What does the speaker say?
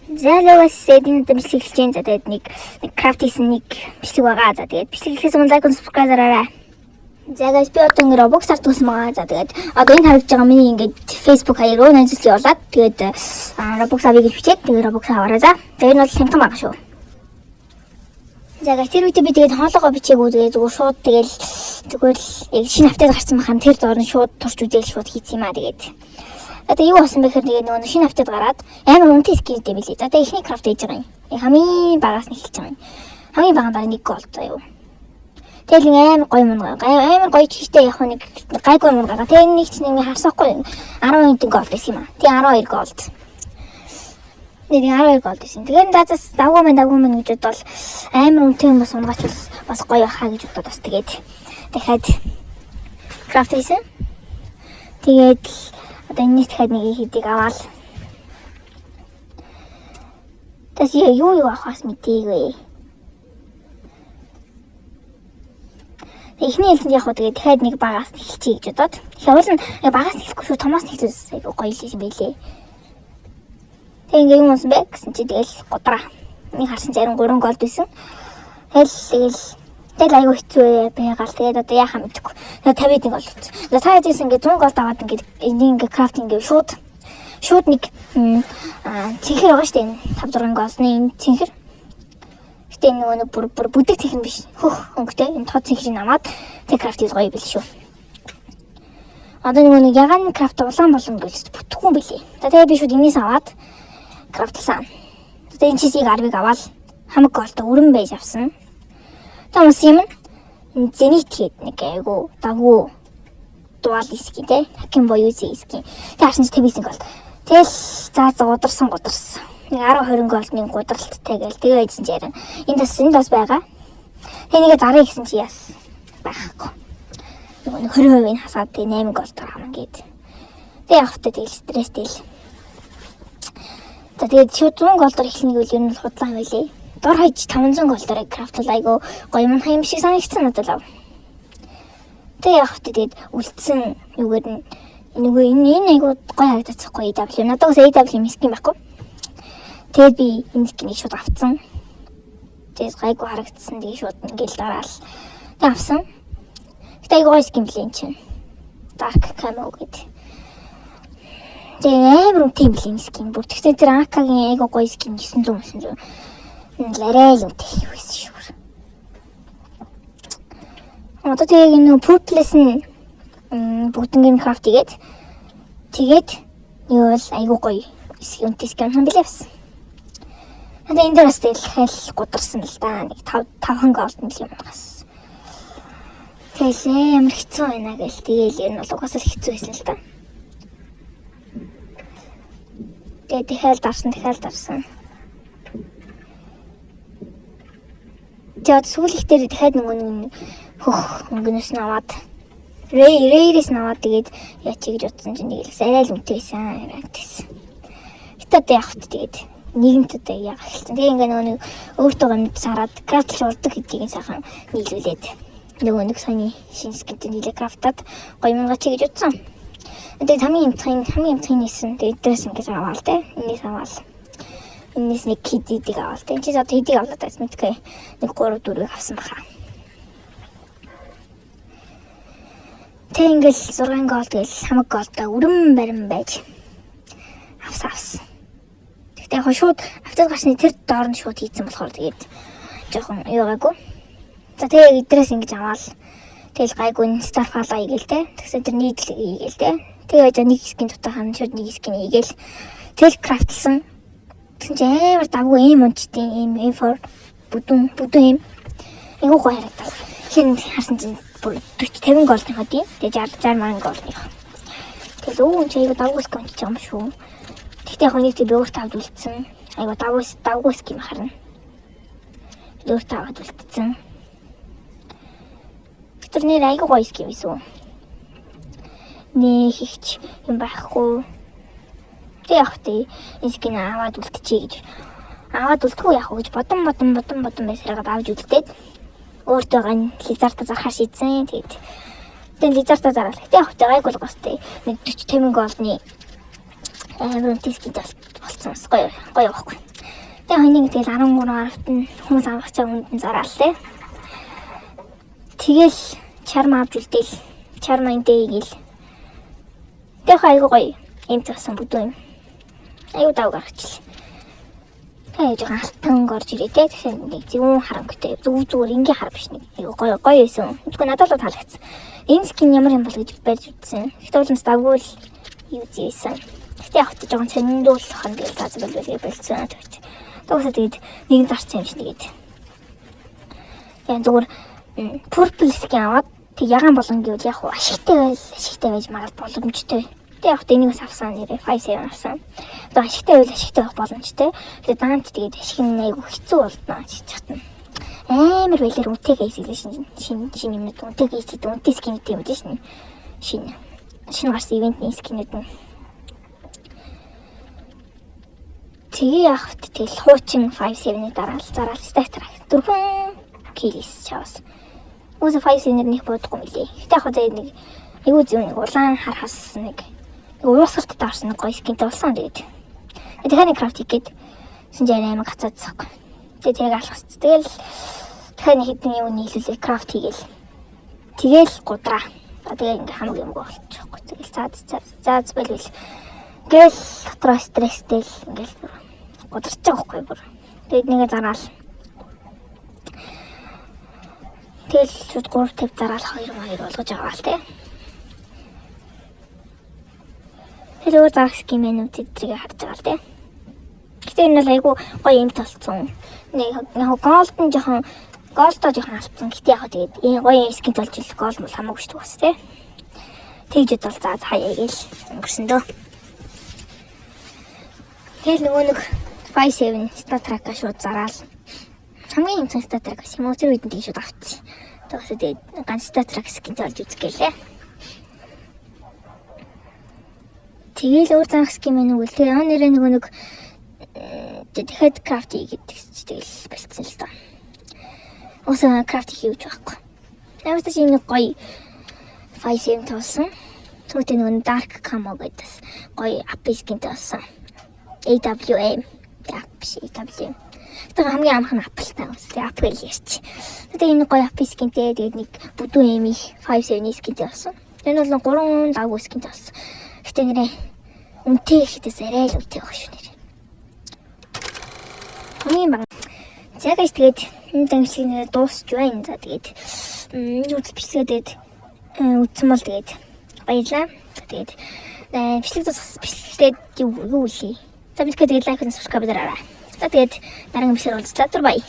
Залуус эдийн бичлэг хэлж за тэгээд нэг крафт хийсэн нэг бичлэг байгаа. За тэгээд бичлэг хийхээс өмнө лайк subscribe дараарай. За guys би одоо ингэ Roblox артуулсан байгаа. За тэгээд одоо энэ харагдж байгаа миний ингээд Facebook хаяг руу найзлал явуулаад тэгээд Roblox авъя гэж бичээд тэгээд Roblox аваарай за. Тэгээд энэ бол хямдхан байгаа шүү. За guys тэр үед би тэгээд хоолоогоо бичээгүй тэгээд зүгээр шууд зүгээр яг шинэ хавтад гарсан бахан тэр зурн шууд турч үзээл шууд хийсэн юм аа тэгээд. Одоо юу болсон бэ гэхээр тэгээд нөгөө шинэ хавтад гараад амар үнэтэй скинтэй билээ. За тэгээд ихний крафт хийж байгаа юм. Хамгийн багаас нь эхэлж байгаа юм. Хамгийн бага нь 1 голд заяа. Тэгэл амар гоё мөн амар гоё чигтэй яг нэг гайгүй мөн байгаа. Тэгээ нэг ч нэг харсахгүй 12 голд байсан юм аа. Тэгээ 12 голд. Нэг 12 голд байсан. Тэгээ даазаас давгүй мэн гэж бодвол амар үнэтэй юм бас унгаач бас гоё хаа гэж бодоод бас тэгээд дахиад крафт хийсэн. Тэгээд одоо энэс дахиад нэг хийдийг аваад. Тэс юу авахаас мэдээгүй. Эхний хэлтэнд яг хөө тэгээд дахиад нэг багаас эхэлчихье гэж бодоод. Тэгвэл нь багаас эхлэхгүй шүү томоос эхлүүлсэн гоё хэлсэн байлээ. Тэг ингээ юм унсан бэ гэсэн чи тэгэл годраа. Нэг харсан чи 3 голд байсан. Тэгэл аягүй хэцүү байгаал тэгээд одоо яхаа мэдгүй. Тэгээд 51 гол болсон. За та ядээс ингээ 100 голд аваад ингээ крафт ингээ шууд нэг цэнхэр байгаа шүү дээ. 5 6 голдны энэ цэнхэр. Гэтэ нөгөө бүр бүдэг цэнхэр биш. Өнгөтэй энэ тод цэнхрийг намаад тэг крафт хийж гоё бил шүү. Одоо нөгөө ягааны крафт улаан болгоно гэж бүтэхгүй юм билий. За тэгээ би шууд энэс аваад крафтлсан. Тэгээ энэ чисийг 10-ыг аваад хамаг голтой өрөн байж авсан. Томс юм энэ зенит гээд нэг айгу дагуу дуал иски те хакин боёо иски. Тэгээ харсан чи тэвсэн гол. Тэгэл за ударсан. Нэг 10 20 голдны гудралттай гээл тэгээ байжсэн чи ярина. Энд бас байгаа. Тэгээ нэгэ зарыг гэсэн чи яас байхгүй. Нэг 20% хасаад тэгээ 8 голд авах гээд. Тэгээ явахтай тэгэл стресстэй л. За тэгээд шууд 100 голдоор эхлэх үйл юм бол худлаа байлээ. Дор хаяж 500 голдоор крафтл айгу гоё юм хайм шиг санагдсан надад. Тэгээ явахтай тэгээд үлдсэн юугаар нь нөгөө энэ айгу гоё харагдчихгүй AW. Надад бас AW мискин байхгүй. Тэгээд би энэ скинийг шууд авцсан. Тэгээд гайгүй харагдсан. Тэгээд шууд ингээл дараал. Тэгээд авсан. Гэтэ айгүй гоё скин блэ энэ чинь. Dark camo гэдэг. Тэгээд амар үнэтэй блэ скин. Бүр тэгсэн тэр Акагийн айгүй гоё скин 900. Ларай л үнэтэй байсан шүү. Одоо тэгээд энэ purple-с нь бүгднгийн крафт тэгээд юу бол айгүй гоё үнэтэй скин юм блэ бас. Одоо энэ дээр бас тэгэл гударсан л да. Нэг 5 голд юм байгаас. Тэгэл амар хэцүү байна гэл. Тэгэл ер нь бол угаасаа хэцүү байсан л да. Тэгээд дахиад дарсан. Тэгээд сүүлийнх дээр дахиад нөгөө өнгөнөөс нь аваад Рейрээс наваад тэгээд яачиг гэж утсан чинь тэгэл арай л үнэтэйсэн харагдсан. Хятад явахт тэгээд нийгэмтэд яг эхэлсэн. Тэгээ ингээ нөгөө өөртөө гомд сараад крафтлж болдог гэдгийг сайхан нийлүүлээд нөгөө нэг сони шинэскэнтэй нийлээ крафтад гоё мянга чи гэж утсан. Тэгээд хамгийн эмтхайн нийсэн. Тэгээд дээрээс ингээ аваал те. Энэс нэг кидийг аваал те. Чи одоо хэдийг авлаа тас мэдгүй. Нэг 3 4-ийг авсан баха. Тэг ингээл 6 голд гэл хамаг голдоо өрөм барим байж авсан. Тэгтээ яг шууд автод гарсны тэр доор нь шууд хийцэн болохоор тэгээд жоохон юугаагүй. За тэгээ эдрээс ингэж аваал. Тэгэл гайгүй старфалаа игээл те. Тэгсэн тэр нийтлэг игээл те. Тэгээ нэг скин дотор шууд нэг скин игээл тэл крафтлсан. Тэгсэн чинь амар давгүй ийм унчтай ийм A4 бүдүүн ийм айгуу гоё харагдав. Хин харсан чинь 40 50 голдны хадий. Тэгээ 60 ман голдных. Тэгэл өө чи айгуу давгүй скин унчиж байгаа юм шүү. Тэгтээ яг нэг би өөртөө авч үлдсэн. Айгуу давгүй скин харна. Өөртөө аваад үлдсэн. Тэр нэр айгуу гоё скин байсан. Нэ хийч юм байхгүй. Тэг яг тий энэ скин аваад үлдчихье гэж. Аваад үлдэхгүй яах вэ гэж бодон байсараад авч үлдээд өөртөө гань лизартаа зархаар шийдсэн. Тэгээд лизартаа зараал. Тэг яг тий гайгүй л гостой. Нэг 40 50 голдны амар тискид болцсон. Гоё байхгүй. Яг энийг тэгэл 13 гарагт нь хүмүүс авах цаг хүнд зараалаа. Тэгэл чарм авч үлдээл. Чарм эндээ гэл. Тэг хайгуу гоё юм цасан бүдүү юм. Аюу дав гаргачихлаа. Тэгээ жоохон алтан горж ирээ те. Нэг зөвүүн харангуйтай. Зүгээр ингээ хар биш нэг гоё байсан. Тэгвэл надад л таалагдсан. Энэ скин ямар юм бол гэж барьж үзсэн. Гэхдээ бол давгүй л юу зээсэн. Гэхдээ яг ч жоохон цэндүүлэх юм дээр заз болвол болцсон тэгч. Тэгвэл тэгээд нэгэн зарцсан юм шиг тэгээд. Яг зүгээр purple skin аваад тэг ягаан болгон гэвэл яг ашигтай байж магад боломжтой. Тэг яг энийг бас авсан нэрээ 57 авсан. Одоо ашигтай байх боломжтой. Тэгээд даант тэгээд ашиг нь айгу хэцүү болдноо гэж чатна. Амар байлэр үнтэйгээ хийсэн шин юмнууд үнтэйгээ хийсэн үнтэй скинүүд юм дээ шин. Шинэ гарсан ивентний скинүүд нь. Тэгээ яах вэ? Тэгэл хуучин 57-ны дараа зараал статер 4 килис чавс. Үгүй 57-нэр нэг бодохгүй мөлий. Гэтэ яг хөө нэг аюу зүүн нэг улаан харахас нэг уусгарттай орсон нэг гоё скинтэй болсон тэгээд. Тэгэхээр крафт хийгээд синжээ аймаг гацаадсах. Тэгээд тэрийг алхасч. Тэгэл дахиад хэдэн юу нийлүүлээ крафт хийгээл. Тэгэл гудраа. Тэгээ ингээ хамаг юм болчихгүй. Тэгэл зааз байлвал. Гэл дотроо стресстэй л ингээл гударч байгаа байхгүй бүр. Тэгээд нэгэ зараал. Тэгэл шууд 3-50 зараал 2 болгож байгаа л тий. Hello dark skin menu тэдрийг харж байгаа л тий. Гэтэ энэ л айгу гоё юм толцсон. Нэг голдон жоохон голдоо жоохон алдсан. Гэтэ яг тэгээд энэ гоё скин толж ил гол бол хамаагүй шүү дээ бас тий. Тэгжэд бол заа хаяа гээл өнгөрсөн дөө. Тэгэл нөгөө нэг 57 статрак шууд зараал. Хамгийн эмцэн статрак юм уу тэр үед нь шууд авчихсан. Тэгээд ганц статрак скин толж үзэх гэлээ. Тэгэл өөр заах скин мэн үгүй. Тэгээ нэрээ нөгөө нэг дахиад крафт хийгээд тэгэл болцсон л доо. Уусаа крафт хийж байхгүй. Навстай шинэ гоё 57 тоосон. Түүний нөгөө dark camo гэдэг гоё апи скинтэй болсон. AWM AWM. Тэр хамгийн амархан апплтай ус. Тэгээ ап гэл ярьч. Тэгээ энэ гоё апи скинтэй тэгээд нэг бүдүү эми 57 скинтэй болсон. Энэ бол 3 давгүй скинтэй болсон. Гэтэ нэрээ үнтэй ихэдээс арай л үнтэй байх шүү нэр. Хамгийн баг. За guys тэгээд энэ дэмжлэгийг дуусч байна. За тэгээд юу бичлэгээд үтсэн бол тэгээд баярлаа. Тэгээд бичлэг бичлэгээд юу үлээ. За бидгээ тэгээд лайк and subscribe дараарай. За тэгээд дараагийн бичлэгээр уулзлаа. Түр бай.